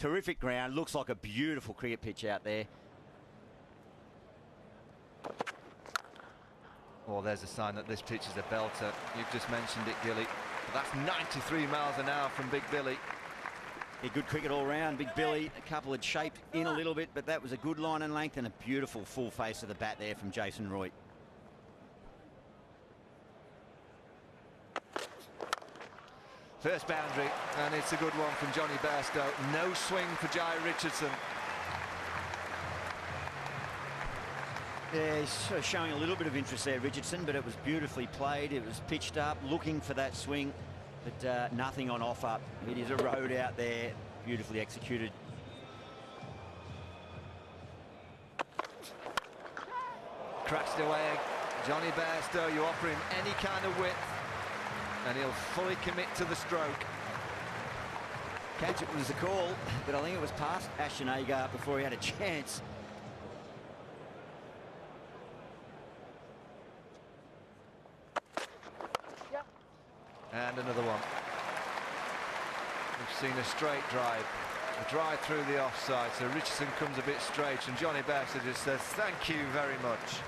Terrific ground. Looks like a beautiful cricket pitch out there. Well, there's a sign that this pitch is a belter. You've just mentioned it, Gilly. But that's 93 miles an hour from Big Billy. Yeah, good cricket all round. Big Billy, a couple had shaped in a little bit, but that was a good line and length and a beautiful full face of the bat there from Jason Roy. First boundary, and it's a good one from Johnny Bairstow. No swing for Jai Richardson. Yeah, he's sort of showing a little bit of interest there, Richardson, but it was beautifully played. It was pitched up, looking for that swing, but nothing on offer. It is a road out there, beautifully executed. Crashed away. Johnny Bairstow, you offer him any kind of width, and he'll fully commit to the stroke. Catch it was the call, but I think it was past Ashton Agar before he had a chance. And another one. We've seen a straight drive, a drive through the offside, so Richardson comes a bit straight, and Johnny Bairstow just says thank you very much.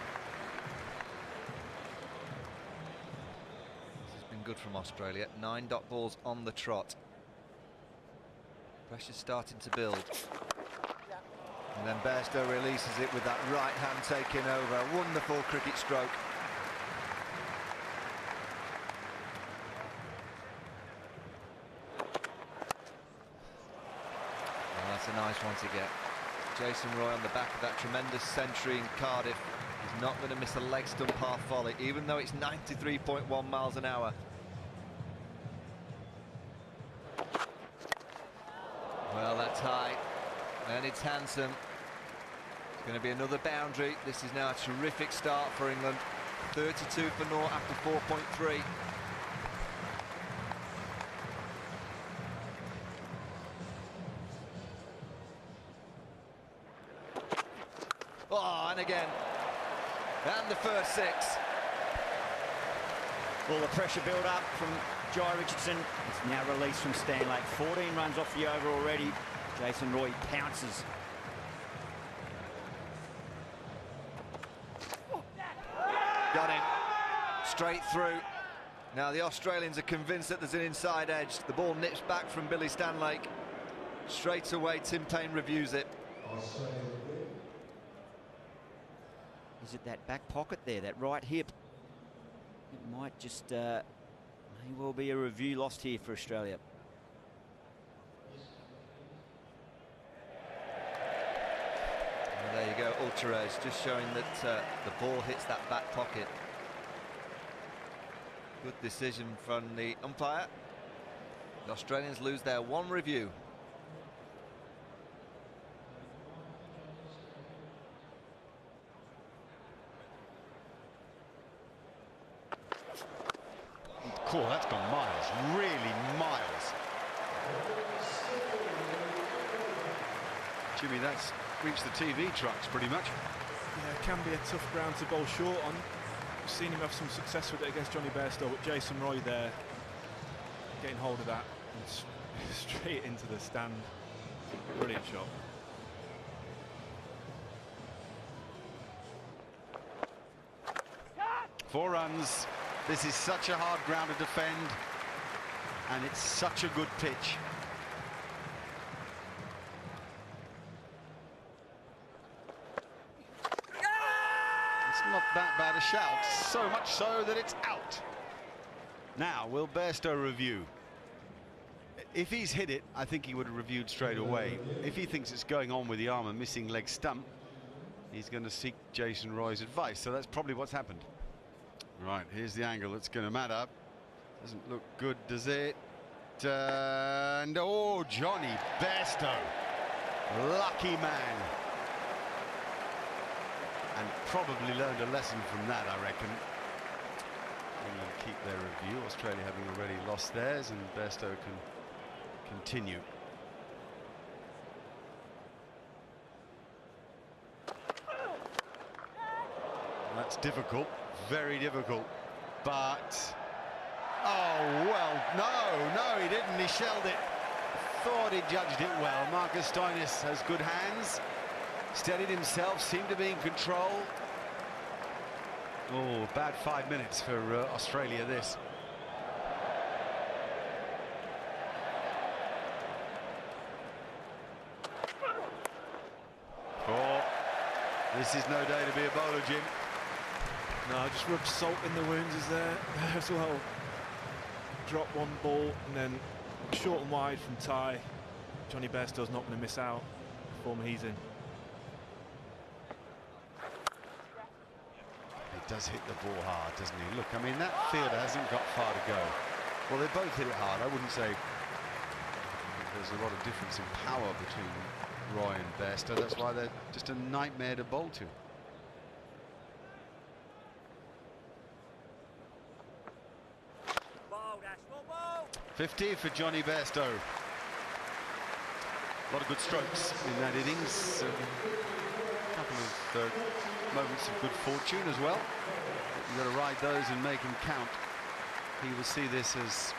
This has been good from Australia. 9 dot balls on the trot. Pressure's starting to build. And then Bairstow releases it with that right hand taking over. A wonderful cricket stroke. That's a nice one to get. Jason Roy on the back of that tremendous century in Cardiff. He's not going to miss a leg stump half volley, even though it's 93.1 miles an hour. Well, that's high, and it's handsome. It's going to be another boundary. This is now a terrific start for England. 32 for naught after 4.3. Oh, and again. And the first 6. Well, the pressure build up from Jai Richardson. It's now released from Stanlake. 14 runs off the over already. Jason Roy pounces. Got him. Straight through. Now the Australians are convinced that there's an inside edge. The ball nips back from Billy Stanlake. Straight away, Tim Payne reviews it. Is it that back pocket there, that right hip? It might just may well be a review lost here for Australia. Well, there you go, ultra-edge, just showing that the ball hits that back pocket. Good decision from the umpire. The Australians lose their one review. Cool, that's gone miles, really miles. Jimmy, that's reached the TV trucks pretty much. Yeah, it can be a tough ground to bowl short on. We've seen him have some success with it against Johnny Bairstow, but Jason Roy there getting hold of that and straight into the stand. Brilliant shot. Four runs. This is such a hard ground to defend, and it's such a good pitch. It's not that bad a shout, so much so that it's out. Now, will Bairstow review? If he's hit it, I think he would have reviewed straight away. If he thinks it's going on with the arm and missing leg stump, he's going to seek Jason Roy's advice, so that's probably what's happened. Right, here's the angle that's going to matter. Doesn't look good, does it? And oh, Johnny Bairstow, lucky man, and probably learned a lesson from that, I reckon. England keep their review, Australia having already lost theirs, and Bairstow can continue. That's difficult, very difficult, but oh well, no, he didn't, he shelled it thought he judged it well. Marcus Stoinis has good hands, steadied himself, seemed to be in control. Oh, bad 5 minutes for Australia, this. Oh, this is no day to be a bowler, Jim. No, just rub salt in the wounds is there as well. Drop one ball and then short and wide from Ty. Johnny Bairstow's not going to miss out the form he's in. He does hit the ball hard, doesn't he? Look, I mean, that fielder hasn't got far to go. Well, they both hit it hard. I wouldn't say there's a lot of difference in power between Roy and Bairstow. That's why they're just a nightmare to bowl to. Ball, Dash, ball. 50 for Johnny Bairstow. A lot of good strokes in that innings. A couple of moments of good fortune as well. You've got to ride those and make them count. He will see this as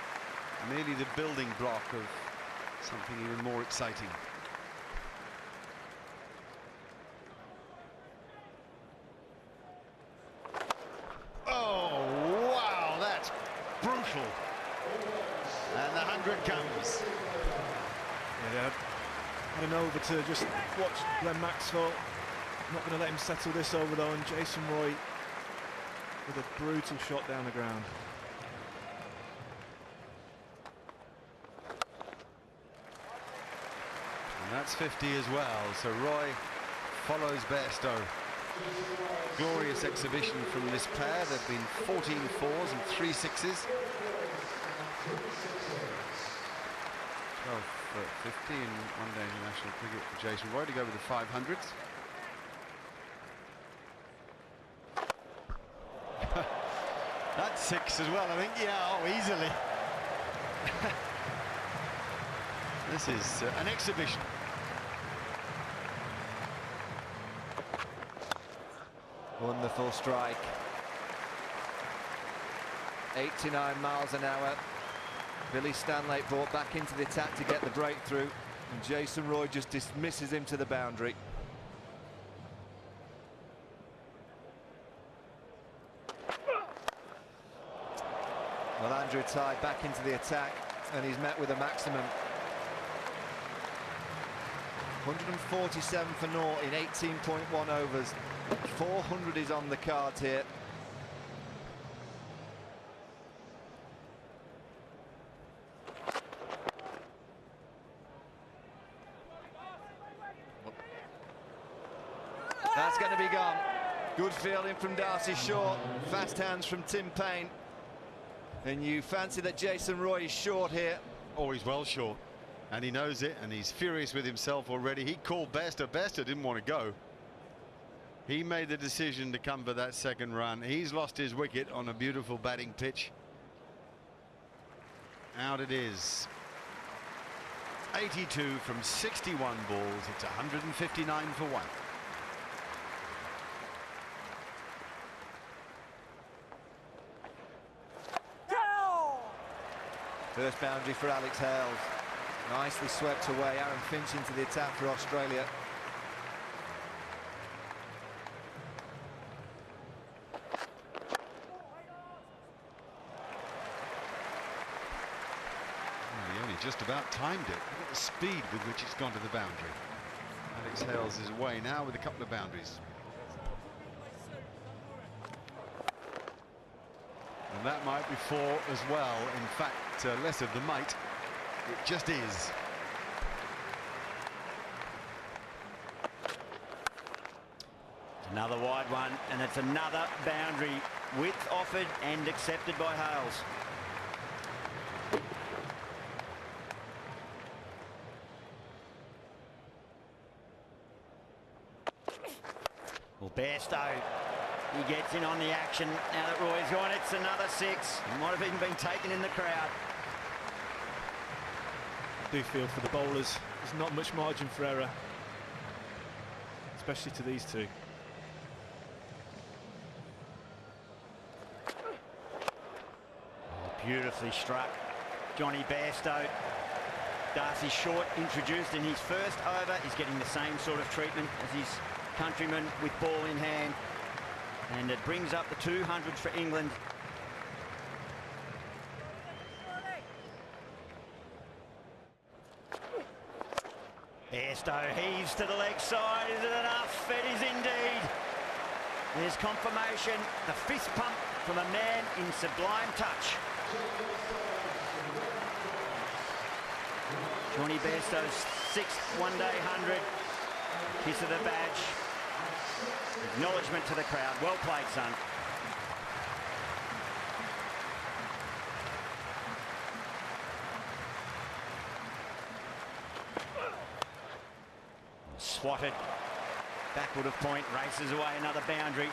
merely the building block of something even more exciting. Oh, wow, that's brutal. And the 100 comes. Yeah, had an over to just watch Glenn Maxwell. Not going to let him settle this over though, and Jason Roy with a brutal shot down the ground. And that's 50 as well, so Roy follows Bairstow. Glorious exhibition from this pair. There have been 14 fours and 3 sixes. 12 for 50 in one-day international cricket for Jason Roy to go with the 500s. That's 6 as well, I think. Yeah, oh, easily. This is an exhibition. Wonderful strike. 89 miles an hour. Billy Stanlake brought back into the attack to get the breakthrough, and Jason Roy just dismisses him to the boundary. Well, Andrew Ty back into the attack, and he's met with a maximum. 147 for naught in 18.1 overs. 400 is on the cards here. That's going to be gone. Good fielding from Darcy Short. Fast hands from Tim Payne. And you fancy that Jason Roy is short here. Oh, he's well short. And he knows it, and he's furious with himself already. He called Bairstow. Bairstow didn't want to go. He made the decision to come for that second run. He's lost his wicket on a beautiful batting pitch. Out it is. 82 from 61 balls. It's 159 for 1. First boundary for Alex Hales. Nicely swept away. Aaron Finch into the attack for Australia. Well, he only just about timed it. Look at the speed with which it's gone to the boundary. Alex Hales is away now with a couple of boundaries. And that might be 4 as well. In fact, less of the might. It just is. Another wide one, and it's another boundary. Width offered and accepted by Hales. Well, Bairstow, he gets in on the action. Now that Roy's gone, it's another 6. It might have even been taken in the crowd. I do feel for the bowlers. There's not much margin for error, especially to these two. Beautifully struck, Johnny Bairstow. Darcy Short introduced in his first over. He's getting the same sort of treatment as his countryman with ball in hand. And it brings up the 200 for England. Bairstow heaves to the leg side. Is it enough? It is indeed. There's confirmation. The fist pump from a man in sublime touch. Johnny Bairstow's 6th one-day 100. Kiss of the badge. Acknowledgement to the crowd. Well played, son. Swatted. Backward of point. Races away another boundary.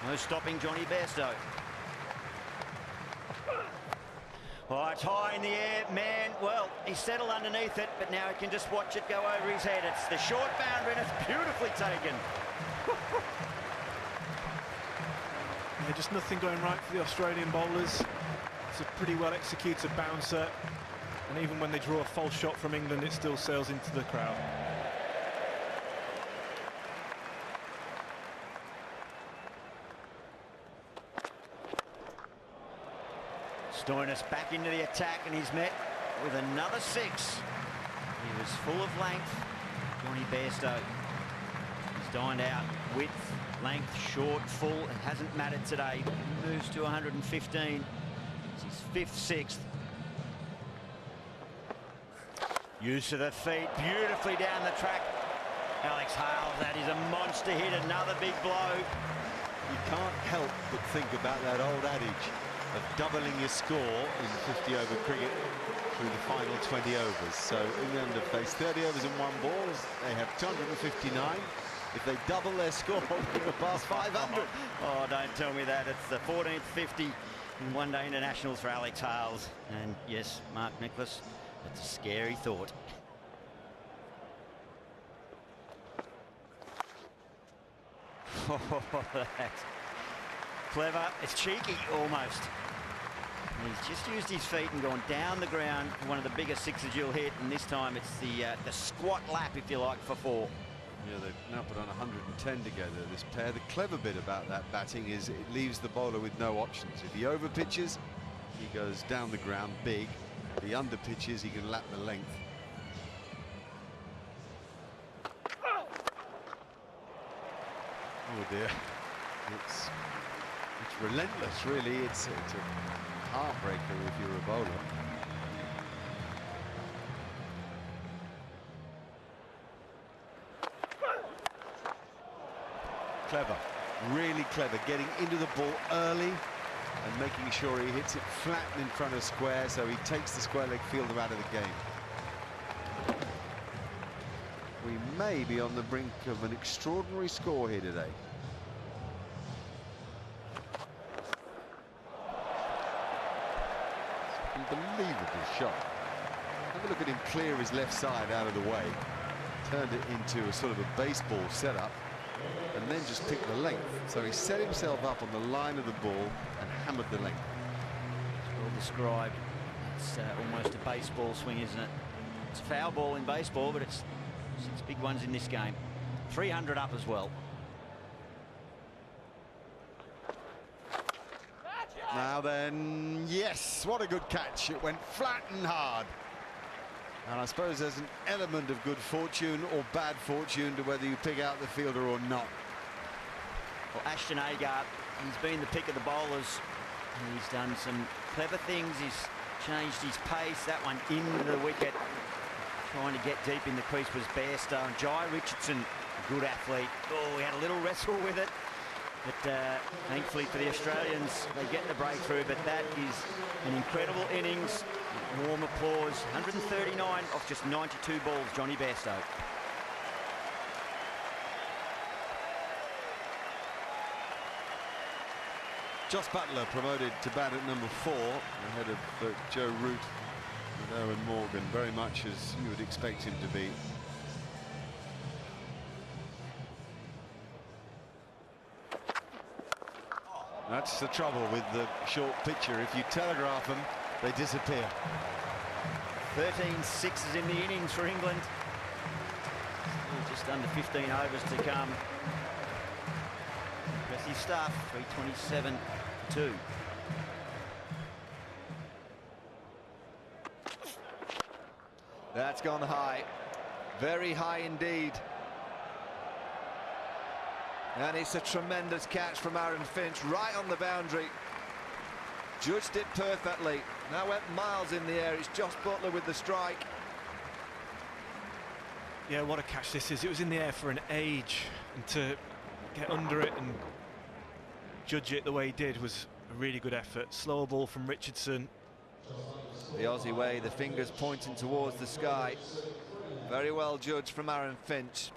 No stopping Johnny Bairstow. Oh, it's high in the air, man. Well, he settled underneath it, but now he can just watch it go over his head. It's the short boundary, and it's beautifully taken. Yeah, just nothing going right for the Australian bowlers. It's a pretty well executed bouncer, and even when they draw a false shot from England, it still sails into the crowd. Stoinis back into the attack, and he's met with another 6. He was full of length, Johnny Bairstow. He's dined out width, length, short, full. It hasn't mattered today. He moves to 115. It's his 5th, 6th. Use of the feet, beautifully down the track. Alex Hales, that is a monster hit, another big blow. You can't help but think about that old adage of doubling your score in 50-over cricket through the final 20 overs. So England have faced 30 overs in one ball. They have 259. If they double their score, they'll pass 500. Oh, don't tell me that. It's the 14th 50 in one-day internationals for Alex Hales. And yes, Mark Nicholas, that's a scary thought. Oh, that's clever. It's cheeky, almost. He's just used his feet and gone down the ground for one of the biggest 6s you'll hit, and this time it's the squat lap, if you like, for 4. Yeah, they've now put on 110 together, this pair. The clever bit about that batting is it leaves the bowler with no options. If he over pitches, he goes down the ground big. If he under pitches, he can lap the length. Oh dear, it's relentless, really. It's a heartbreaker if you're a bowler. Clever, really clever, getting into the ball early and making sure he hits it flat in front of square, so he takes the square leg fielder out of the game. We may be on the brink of an extraordinary score here today. Unbelievable shot. Have a look at him clear his left side out of the way. Turned it into a sort of a baseball setup and then just picked the length. So he set himself up on the line of the ball and hammered the length. Well described. It's almost a baseball swing, isn't it? It's a foul ball in baseball, but it's 6 big ones in this game. 300 up as well. Now then, yes, what a good catch. It went flat and hard. And I suppose there's an element of good fortune or bad fortune to whether you pick out the fielder or not. Well, Ashton Agar, he's been the pick of the bowlers. He's done some clever things. He's changed his pace. That one into the wicket. Trying to get deep in the crease was Bairstow. And Jai Richardson, a good athlete. Oh, he had a little wrestle with it. But thankfully for the Australians, they get the breakthrough. But that is an incredible innings. Warm applause. 139 off just 92 balls, Johnny Bairstow. Joss Butler promoted to bat at number 4 ahead of Joe Root and Owen Morgan, very much as you would expect him to be. That's the trouble with the short pitcher. If you telegraph them, they disappear. 13 sixes in the innings for England. Still just under 15 overs to come. Impressive stuff, 327-2. That's gone high, very high indeed. And it's a tremendous catch from Aaron Finch, right on the boundary. Judged it perfectly. Now went miles in the air. It's Josh Butler with the strike. Yeah, what a catch this is. It was in the air for an age, and to get under it and judge it the way he did was a really good effort. Slower ball from Richardson. The Aussie way, the fingers pointing towards the sky. Very well judged from Aaron Finch.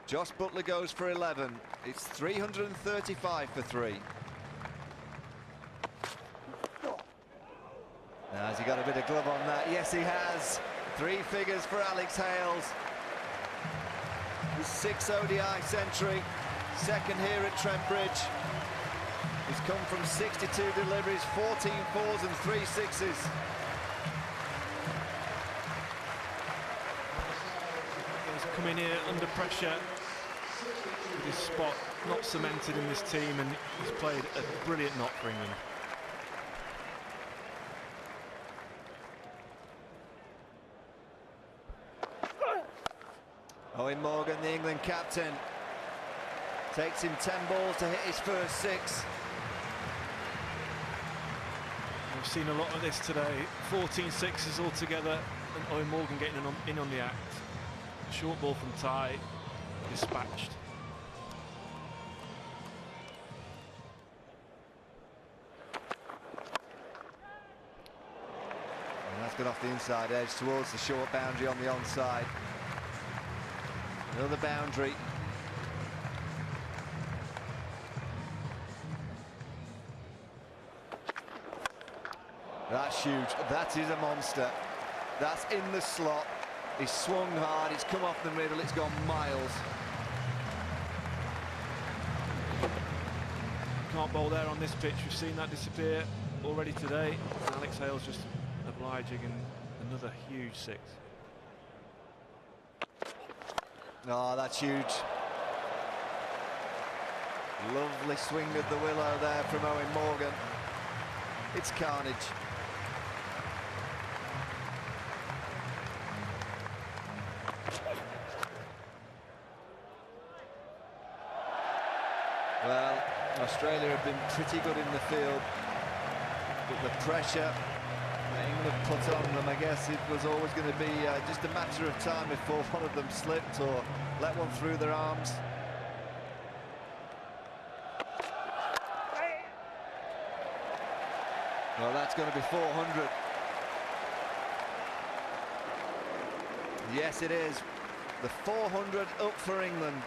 Josh Butler goes for 11. It's 335 for 3. Now, has he got a bit of glove on that? Yes, he has. 3 figures for Alex Hales. His 6th ODI century. Second here at Trent Bridge. He's come from 62 deliveries, 14 fours and 3 sixes. He's come in here under pressure with his spot not cemented in this team, and he's played a brilliant knock for England. Owen Morgan, the England captain, takes him 10 balls to hit his first 6. We've seen a lot of this today. 14 sixes altogether, and Owen Morgan getting in on the act. Short ball from Ty, dispatched. And that's gone off the inside edge towards the short boundary on the onside. Another boundary. That's huge. That is a monster. That's in the slot. He's swung hard. It's come off the middle. It's gone miles. Can't bowl there on this pitch. We've seen that disappear already today. Alex Hales just obliging, and another huge 6. Oh, that's huge. Lovely swing of the willow there from Owen Morgan. It's carnage. Well, Australia have been pretty good in the field, but the pressure that England put on them, I guess it was always going to be just a matter of time before one of them slipped or let one through their arms. Well, that's going to be 400. Yes, it is. The 400 up for England.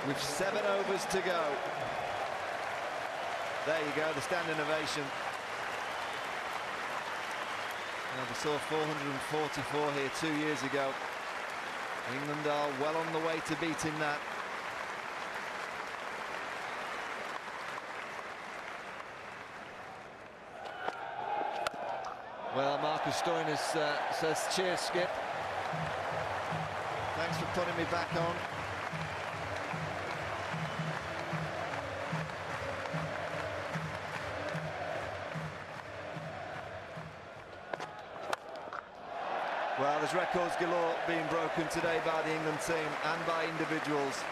With 7 overs to go. There you go, the standing ovation. Now, we saw 444 here 2 years ago. England are well on the way to beating that. Well, Marcus Stoinis says, cheers, Skip. Thanks for putting me back on. Well, there's records galore being broken today by the England team and by individuals.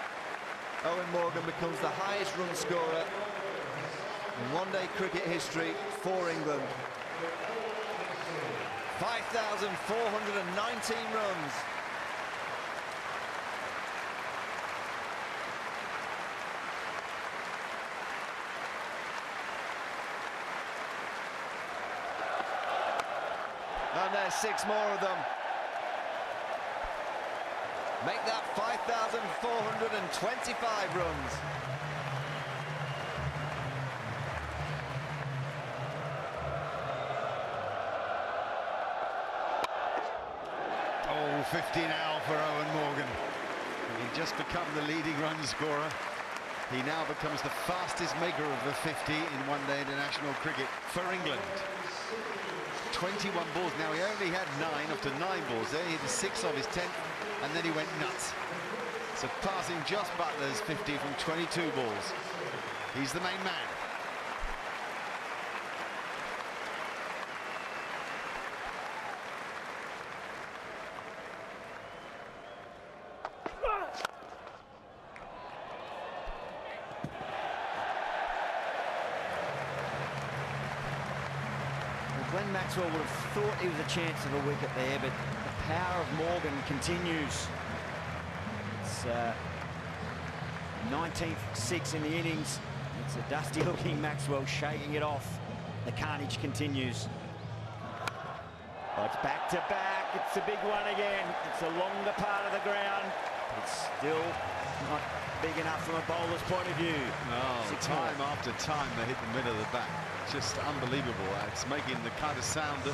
Owen Morgan becomes the highest run scorer in one-day cricket history for England. 5,419 runs. And there's 6 more of them. Make that 5,425 runs. Oh, 50 now for Owen Morgan. He just become the leading run scorer. He now becomes the fastest maker of a 50 in one-day international cricket for England. 21 balls. Now, he only had 9 after 9 balls. There he had 6 of his 10th, and then he went nuts. Surpassing Joss Butler's 50 from 22 balls. He's the main man. Glenn Maxwell would have thought he was a chance of a wicket there, but the power of Morgan continues. It's 19th 6 in the innings. It's a dusty-looking Maxwell shaking it off. The carnage continues. Oh, it's back-to-back. It's a big one again. It's a longer part of the ground. It's still not big enough from a bowler's point of view. Oh, time after time they hit the middle of the bat. Just unbelievable. It's making the kind of sound that,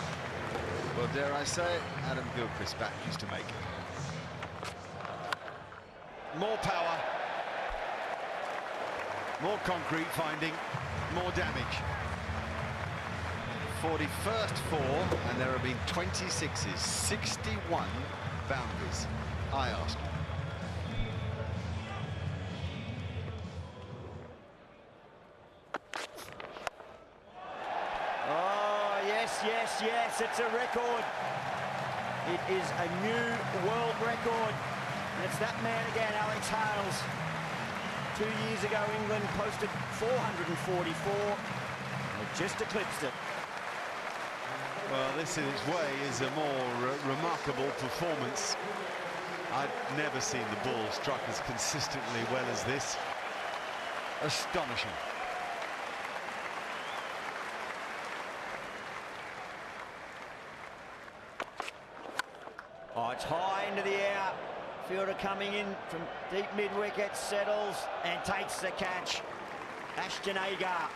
well, dare I say it, Adam Gilchrist's bat used to make. More power, more concrete finding, more damage. 41st 4, and there have been 26s, 61 boundaries. I ask you. Yes, it's a record. It is a new world record. And it's that man again, Alex Hales. 2 years ago, England posted 444. They just eclipsed it. Well, this in its way is a more remarkable performance. I've never seen the ball struck as consistently well as this. Astonishing. Oh, it's high into the air. Fielder coming in from deep mid-wicket, settles and takes the catch. Ashton Agar.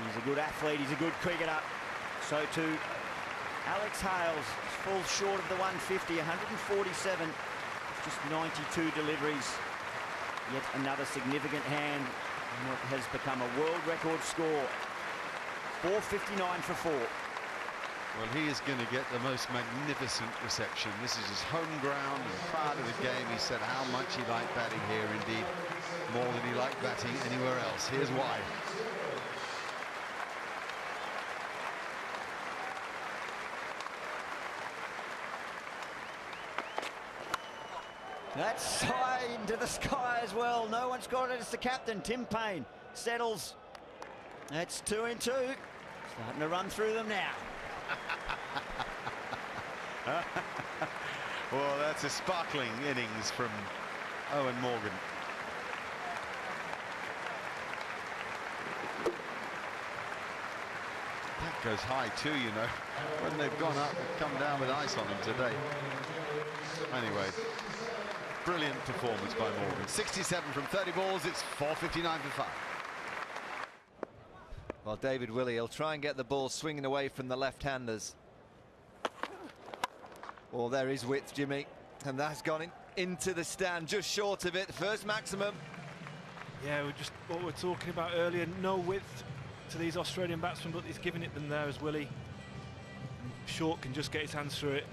He's a good athlete, he's a good cricketer. So too Alex Hales falls short of the 150, 147. Just 92 deliveries. Yet another significant hand in what has become a world record score. 459 for 4. Well, he is going to get the most magnificent reception. This is his home ground and part of the game. He said how much he liked batting here, indeed, more than he liked batting anywhere else. Here's why. That's high into the sky as well. No one's got it. It's the captain, Tim Payne. Settles. That's 2 and 2. Starting to run through them now. Well, that's a sparkling innings from Owen Morgan. That goes high too, you know. When they've gone up, they've come down with ice on them today. Anyway, brilliant performance by Morgan. 67 from 30 balls, it's 459 for 5. Well, David Willey, he'll try and get the ball swinging away from the left-handers. Well, there is width, Jimmy, and that's gone into the stand, just short of it. First maximum. Yeah, just what we were talking about earlier. No width to these Australian batsmen, but he's giving it them there as Willey. And Short can just get his hands through it.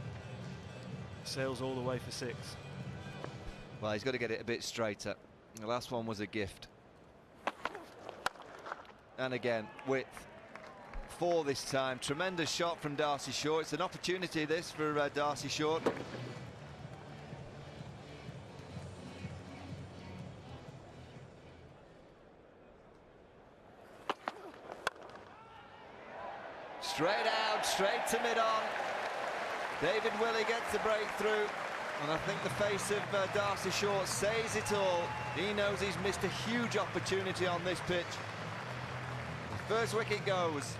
Sails all the way for 6. Well, he's got to get it a bit straighter. The last one was a gift. And again, width. 4 this time. Tremendous shot from Darcy Short. It's an opportunity, this, for Darcy Short. Straight out, straight to mid-on. David Willey gets the breakthrough. And I think the face of Darcy Short says it all. He knows he's missed a huge opportunity on this pitch. The first wicket goes.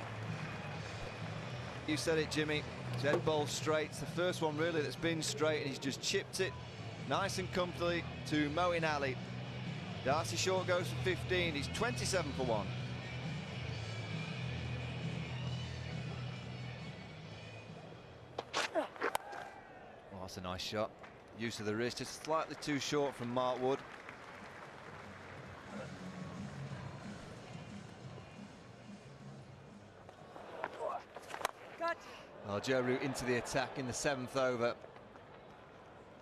You said it, Jimmy. Dead ball straight. It's the first one really that's been straight, and he's just chipped it nice and comfortably to Moeen Ali. Darcy Short goes for 15. He's 27 for 1. Oh, that's a nice shot. Use of the wrist. It's slightly too short from Mark Wood. Well, Joe Root into the attack in the 7th over.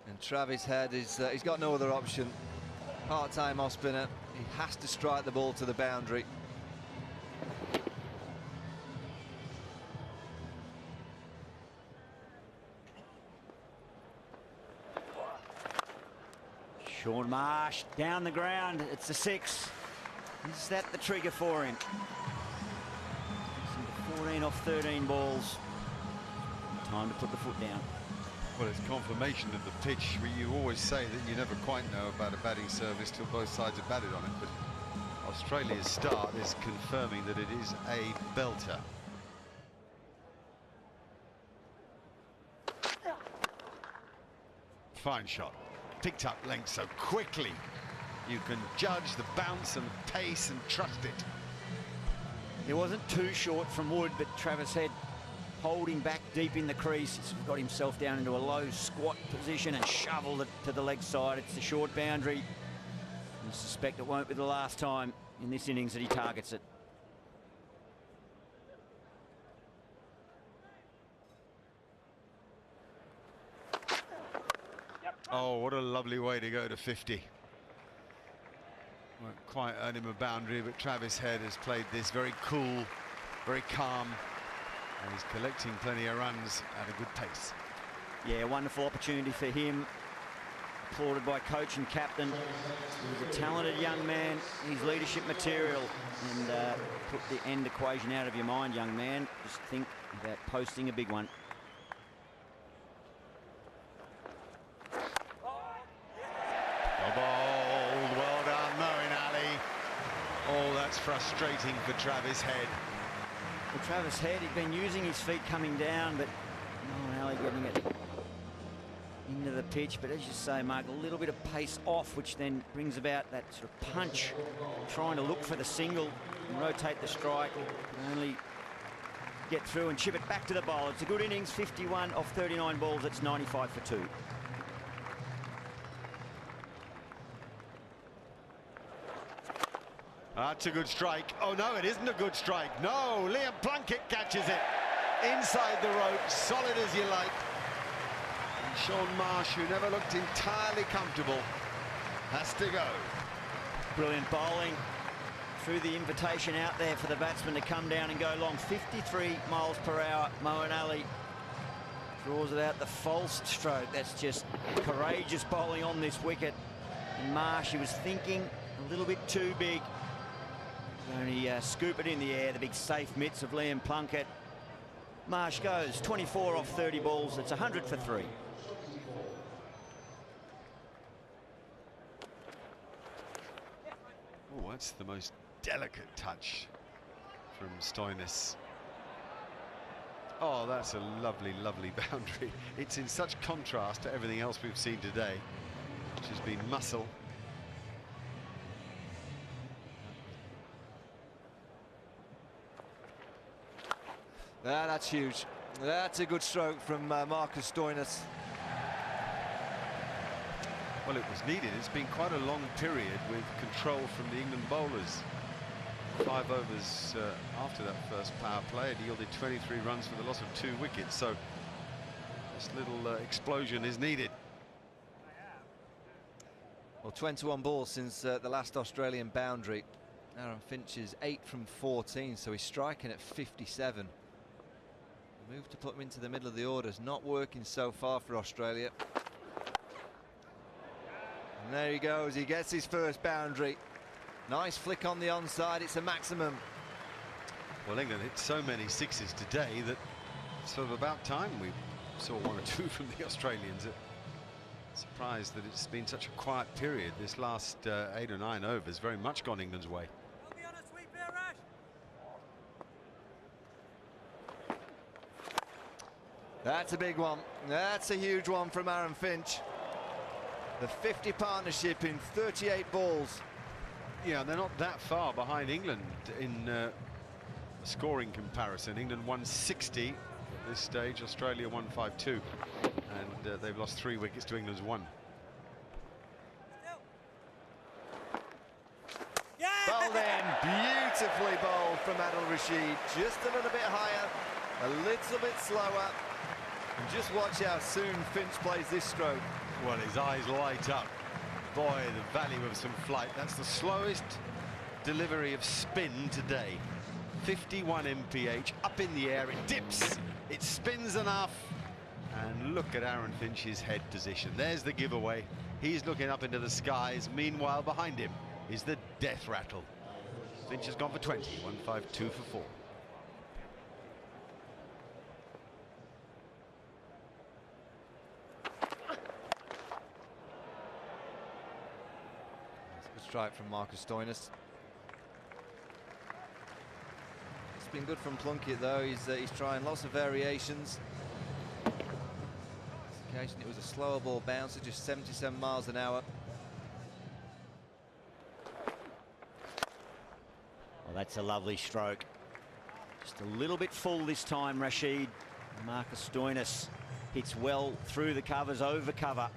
And Travis Head is he's got no other option. Part-time off spinner. He has to strike the ball to the boundary. Sean Marsh down the ground. It's a 6. Is that the trigger for him? 14 off 13 balls. Time to put the foot down. Well, it's confirmation of the pitch. You always say that you never quite know about a batting service till both sides have batted on it, but Australia's start is confirming that it is a belter. Fine shot. Picked up length so quickly. You can judge the bounce and pace and trust it. It wasn't too short from Wood, but Travis Head holding back deep in the crease. He's got himself down into a low squat position and shoveled it to the leg side. It's the short boundary. I suspect it won't be the last time in this innings that he targets it. Oh, what a lovely way to go to 50. Won't quite earn him a boundary, but Travis Head has played this very cool, very calm, and he's collecting plenty of runs at a good pace. Yeah, wonderful opportunity for him. Applauded by coach and captain. He's a talented young man. He's leadership material. And put the end equation out of your mind, young man. Just think about posting a big one. Bowled. Well done, Moeen Ali. Oh, that's frustrating for Travis Head. Well, Travis Head, he'd been using his feet coming down, but Moeen Ali getting it into the pitch. But as you say, Mark, a little bit of pace off, which then brings about that sort of punch, trying to look for the single and rotate the strike. And only get through and chip it back to the bowl. It's a good innings, 51 off 39 balls. It's 95 for 2. That's a good strike. Oh, no, it isn't a good strike. No, Liam Plunkett catches it inside the rope, solid as you like. And Sean Marsh, who never looked entirely comfortable, has to go. Brilliant bowling. Threw the invitation out there for the batsman to come down and go long. 53 miles per hour. Moeen Ali draws it out the false stroke. That's just courageous bowling on this wicket. And Marsh, he was thinking a little bit too big. Only scoop it in the air, the big safe mitts of Liam Plunkett. Marsh goes 24 off 30 balls. It's 100 for 3. Oh, that's the most delicate touch from Stoinis. Oh, that's a lovely, lovely boundary. It's in such contrast to everything else we've seen today, which has been muscle. That's huge. That's a good stroke from Marcus Stoinis. Well, it was needed. It's been quite a long period with control from the England bowlers. 5 overs after that first power play, it yielded 23 runs for the loss of 2 wickets. So this little explosion is needed. Well, 21 balls since the last Australian boundary. Aaron Finch is 8 from 14, so he's striking at 57. The move to put him into the middle of the order is not working so far for Australia. And there he goes, he gets his first boundary. Nice flick on the onside, it's a maximum. Well, England hit so many sixes today that it's sort of about time we saw 1 or 2 from the Australians. Surprised that it's been such a quiet period. This last 8 or 9 overs very much gone England's way. That's a big one. That's a huge one from Aaron Finch. The 50 partnership in 38 balls. Yeah, they're not that far behind England in a scoring comparison. England 160 at this stage, Australia 152, and they've lost 3 wickets to England's 1. Bowled in, beautifully bowled from Adil Rashid, just a little bit higher A little bit slower. And just watch how soon Finch plays this stroke. Well, his eyes light up. Boy, the value of some flight. That's the slowest delivery of spin today. 51 mph, up in the air, it dips, it spins enough. And look at Aaron Finch's head position. There's the giveaway. He's looking up into the skies. Meanwhile, behind him is the death rattle. Finch has gone for 20, 152 for 4. Good strike from Marcus Stoinis. It's been good from Plunkett though. He's trying lots of variations. Occasionally it was a slower ball bouncer, just 77 miles an hour. Well, that's a lovely stroke. Just a little bit full this time, Rashid. Marcus Stoinis hits well through the covers, over cover.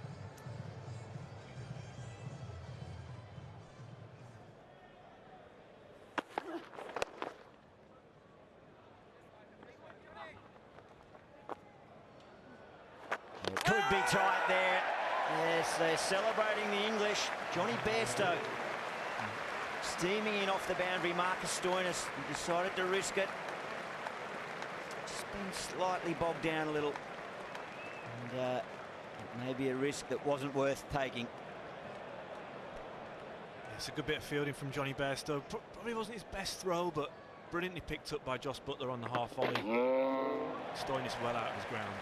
It could be tight there. Yes, they're celebrating the English. Johnny Bairstow steaming in off the boundary. Marcus Stoinis decided to risk it. Just been slightly bogged down a little. And maybe a risk that wasn't worth taking. It's a good bit of fielding from Johnny Bairstow. Probably wasn't his best throw, but brilliantly picked up by Josh Butler on the half volley. Stoinis well out of his ground.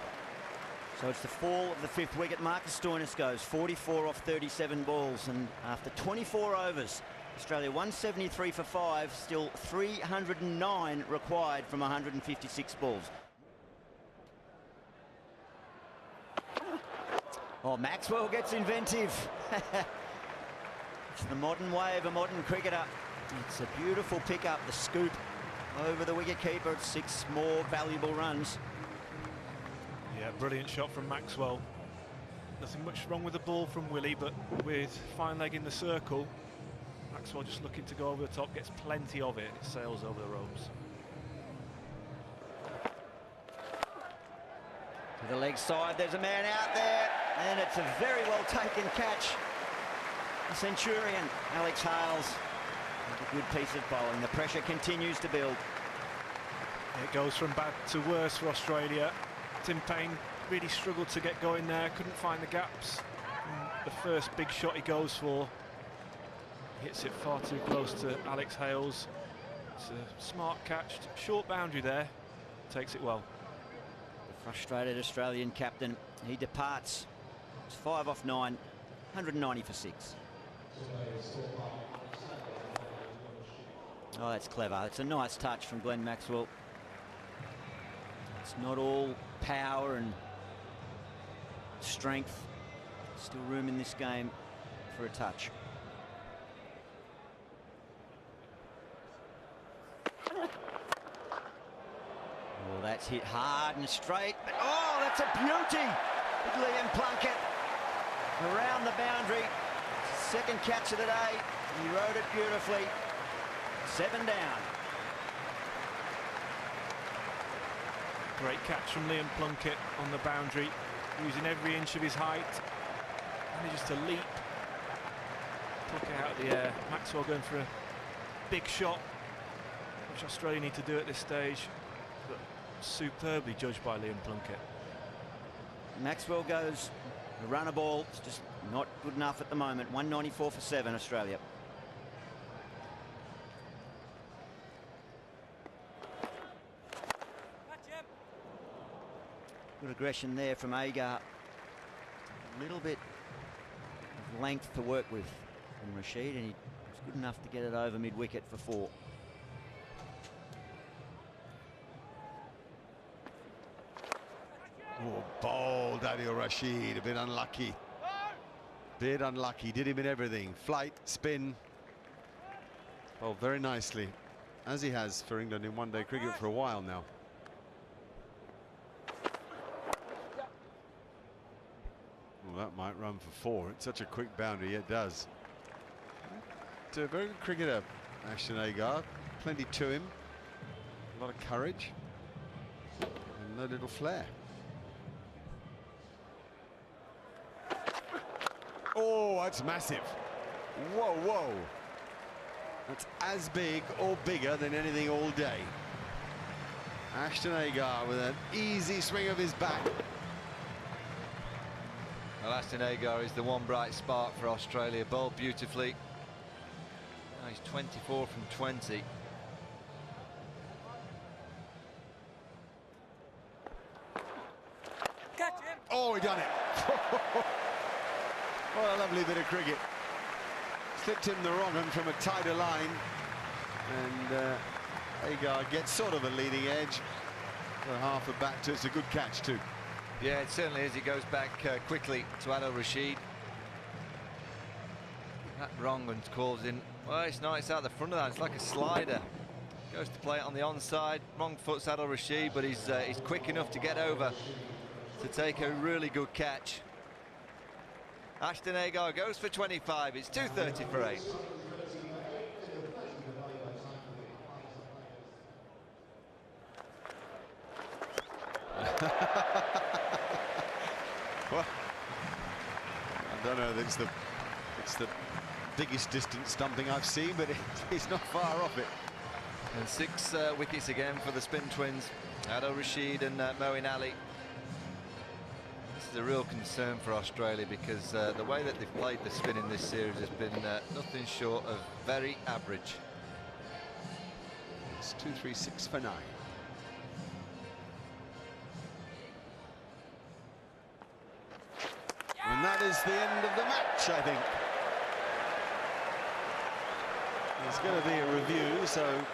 So it's the fall of the 5th wicket. Marcus Stoinis goes 44 off 37 balls, and after 24 overs, Australia 173 for 5, still 309 required from 156 balls. Oh, Maxwell gets inventive. It's the modern way of a modern cricketer. It's a beautiful pickup, the scoop over the wicketkeeper. 6 more valuable runs. Yeah, brilliant shot from Maxwell. Nothing much wrong with the ball from Willie, but with fine leg in the circle, Maxwell just looking to go over the top, gets plenty of it. It sails over the ropes. To the leg side, there's a man out there, and it's a very well taken catch. The Centurion, Alex Hales, with a good piece of bowling. The pressure continues to build. It goes from bad to worse for Australia. Tim Paine really struggled to get going there, couldn't find the gaps. And the first big shot he goes for, hits it far too close to Alex Hales. It's a smart catch, short boundary there, takes it well. The frustrated Australian captain, he departs. It's 5 off 9, 190 for 6. Oh, that's clever. It's a nice touch from Glenn Maxwell. It's not all power and strength. Still room in this game for a touch. Well, that's hit hard and straight. But, oh, that's a beauty. With Liam Plunkett around the boundary. Second catch of the day. He rode it beautifully. 7 down. Great catch from Liam Plunkett on the boundary, using every inch of his height. Manages to leap. Plunkett out of the air. Maxwell going for a big shot, which Australia need to do at this stage, but superbly judged by Liam Plunkett. Maxwell goes a runner ball. It's just not good enough at the moment. 194 for 7, Australia. Good aggression there from Agar. A little bit of length to work with from Rashid, and he was good enough to get it over mid-wicket for 4. Oh, bold Adil Rashid, a bit unlucky. Bit unlucky, did him in everything. Flight, spin. Oh, very nicely, as he has for England in one-day cricket for a while now. Well, that might run for 4. It's such a quick boundary, it does. It's a very good cricketer, Ashton Agar. Plenty to him. A lot of courage. no little flair. Oh, that's massive. Whoa, whoa. That's as big or bigger than anything all day. Ashton Agar with an easy swing of his bat. Well, Ashton Agar is the one bright spark for Australia. Bowled beautifully. Now he's 24 from 20. Catch him. Oh, he done it. What a lovely bit of cricket. Slipped him the wrong one from a tighter line. And Agar gets sort of a leading edge. For half a bat, it's a good catch too. Yeah, it certainly is. He goes back quickly to Adil Rashid. That wrong one calls in. Well, it's not. It's out the front of that. It's like a slider. Goes to play it on the onside. Wrong foot's Adil Rashid, but he's quick enough to get over to take a really good catch. Ashton Agar goes for 25. It's 230 for 8. Well, I don't know that it's the biggest distance stumping I've seen, but he's not far off it. And 6 wickets again for the spin twins, Adil Rashid and Moeen Ali. This is a real concern for Australia because the way that they've played the spin in this series has been nothing short of very average. It's 236 for 9. And that is the end of the match, I think. There's going to be a review, so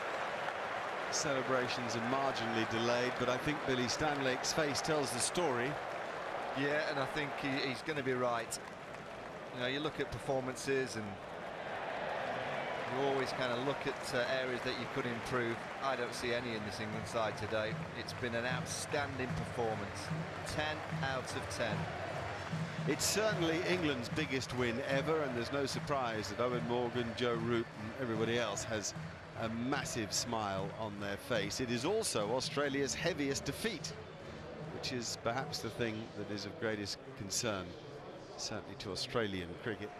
celebrations are marginally delayed, but I think Billy Stanlake's face tells the story. Yeah, and I think he's going to be right. You know, you look at performances and you always kind of look at areas that you could improve. I don't see any in this England side today. It's been an outstanding performance. 10 out of 10. It's certainly England's biggest win ever, and there's no surprise that Owen Morgan, Joe Root and everybody else has a massive smile on their face. It is also Australia's heaviest defeat, which is perhaps the thing that is of greatest concern, certainly to Australian cricket.